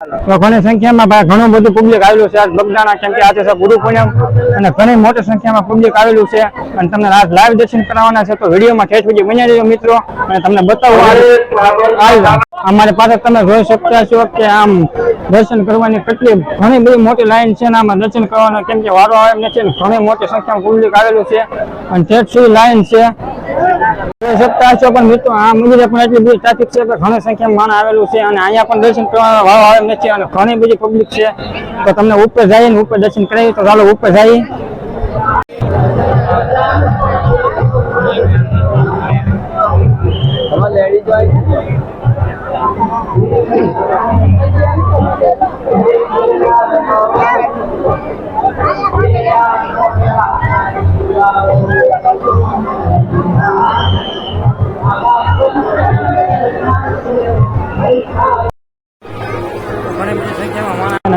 તો ઘણી સંખ્યામાં ભાઈ ઘણું બધું પબ્લિક આવેલું છે આજ બગદાણા, કેમ કે આજે છે ગુરુ પૂનમ અને ઘણી મોટી સંખ્યામાં પબ્લિક આવેલું છે અને તમને આજ લાઈવ દર્શન કરાવવાના છે. તો વિડીયોમાં ઠેઠ સુધી બન્યા રહેજો મિત્રો અને તમને બતાવું અમારી પાસે તમે જોઈ શકતા છો કે આમ દર્શન કરવાની કેટલી ઘણી બધી મોટી લાઈન છે ને આમાં દર્શન કરવાનો કેમ કે વારો આવે એમ નથી ને ઘણી મોટી સંખ્યામાં પબ્લિક આવેલું છે અને ઠેઠ સુધી લાઈન છે જોઈ શકતા છો. પણ મિત્રો આ મંદિરે પણ એટલી બધી ટ્રાફિક છે કે ઘણી સંખ્યામાં માણસ આવેલું છે અને અહીંયા પણ દર્શન કરવાનો વારો આવે નથી અને ઘણી બધી પબ્લિક છે. તો તમને ઉપર જઈએ ને ઉપર દર્શન કરાવી તો ચાલો ઉપર જઈએ.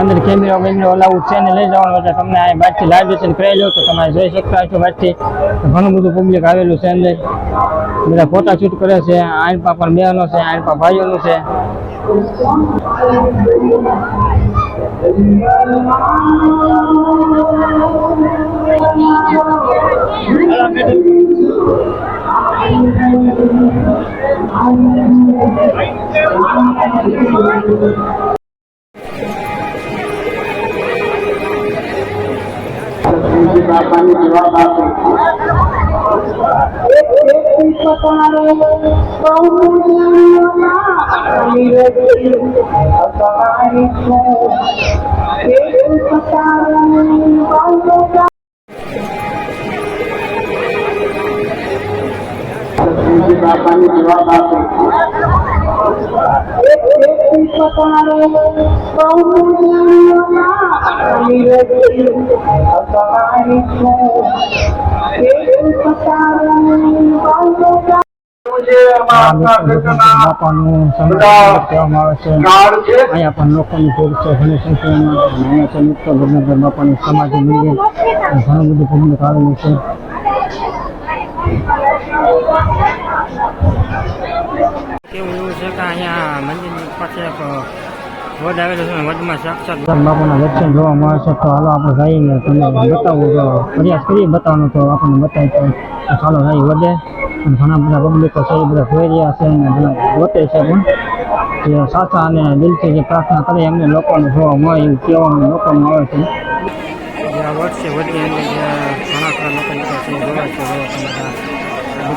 અંદર કેમેરો ઓલાવું છે ને લઈ જવાનું એટલે તમને આ બાજથી લાઈવ દર્શન કરાવી લો તો તમે જોઈ શકતા છો. બાજથી ઘણું બધું પબ્લિક આવેલું છે અંદર બધા ફોટા શૂટ કરે છે. આઈપા પર બહેનો છે, આઈપા ભાઈઓનું છે. બાપાની જવાબ આપે બાપાની જવાબ આપે બાપાનું કહેવામાં આવે છે. અહીંયા પણ લોકોની ભીડ છે ઘણી સંખ્યામાં. અહીંયા છે મુક્ત ભગનગર બાપાનું સમાધિ મંદિર ઘણું બધું પબ્લિક આવેલું છે. કેવું એવું છે કે અહીંયા મંદિરની પાસે વડ આવેલો છે. વડમાં સાક્ષાત બાપાના દર્શન જોવા મળે છે. તો હાલો આપણે જઈને તમને બતાવવું તો પ્રયાસ કરીએ બતાવવાનો તો આપણને બતાવી તો ચાલો જઈ વધે અને ઘણા બધા પબ્લિકો છે એ બધા જોઈ રહ્યા છે અને બધા ગોતે છે પણ જે સાચા અને દિલથી જે પ્રાર્થના કરે એમને લોકોને જોવા મળે એવું કહેવાનું લોકોને આવે છે. જે આ વડ છે વડની અંદર ઘણા ખરા લોકો જોવા છે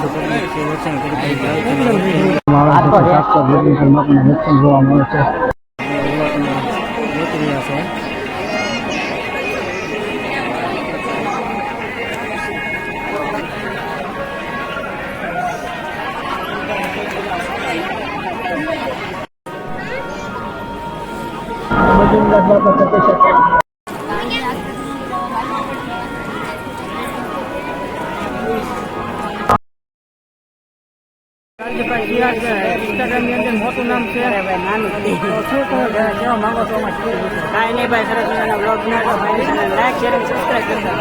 દર્શન કરી જાય છે દર્શન જોવા મળે છે. ઇન્સ્ટાગ્રામની અંદર મોટું નામ છે શું કેવા માંગો છો? કાંઈ નહીં ભાઈ, સરસ મજાના બ્લોગ લાઈક શેર અને સબસ્ક્રાઈબ કરતા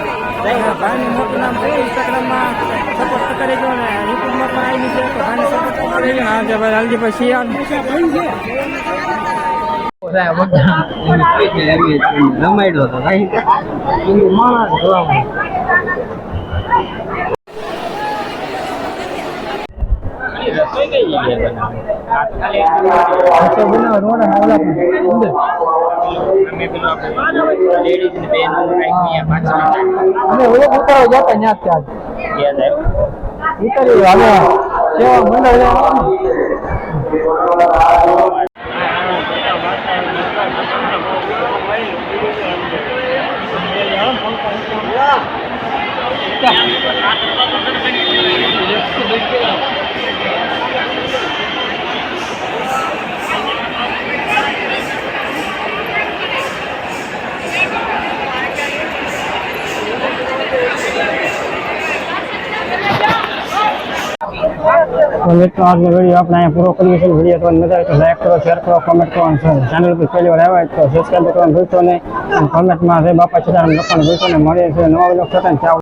ભાઈનું મોટું નામ છે. ઇન્સ્ટાગ્રામમાં સપોર્ટ કરી દો ને યુટ્યુબમાં પણ આવી છે તો ભાઈને સપોર્ટ કરી દો. હા છે ભાઈ લાલજીભાઈ શિયાળ રમાડ્યો હતો ભાઈ માણસ જોવા રસોઈ કઈ જગ્યાએ મિત્રો આજનો વિડીયો આપણે અહીંયા પૂરો કરીએ છીએ. વિડીયો તમને મજા આવે તો લાઈક કરો, શેર કરો, કોમેન્ટ કરો અને ચેનલ પર પહેલી વાર આવ્યા તો સબસ્ક્રાઈબ કરવાનું ભૂલશો નહીં અને કોમેન્ટમાં જય બાપા સીતારામ લખવાનું ભૂલશો નહીં. મળીએ છીએ નવા વિડીયો સાથે.